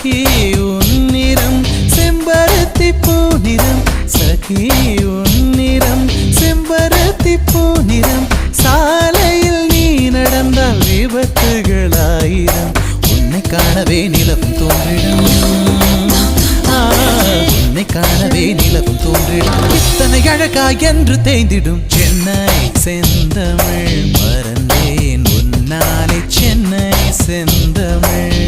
சகி உன்னிறம் செம்பருத்தி பூநிறம் சகி உன்னிறம் செம்பருத்தி பூநிறம் சாலையில் நீ நடந்தால் விபத்துகளாயிரம் உன்னை காணவே நிலவும் தோன்றிடும் உன்னை காணவே நிலவும் தோன்றிடும் இத்தனை அழகா என்று தேய்ந்திடும் சென்னை செந்தமிழ் மறந்தேன் உன்னாலே சென்னை செந்தமிழ்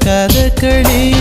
கதகளி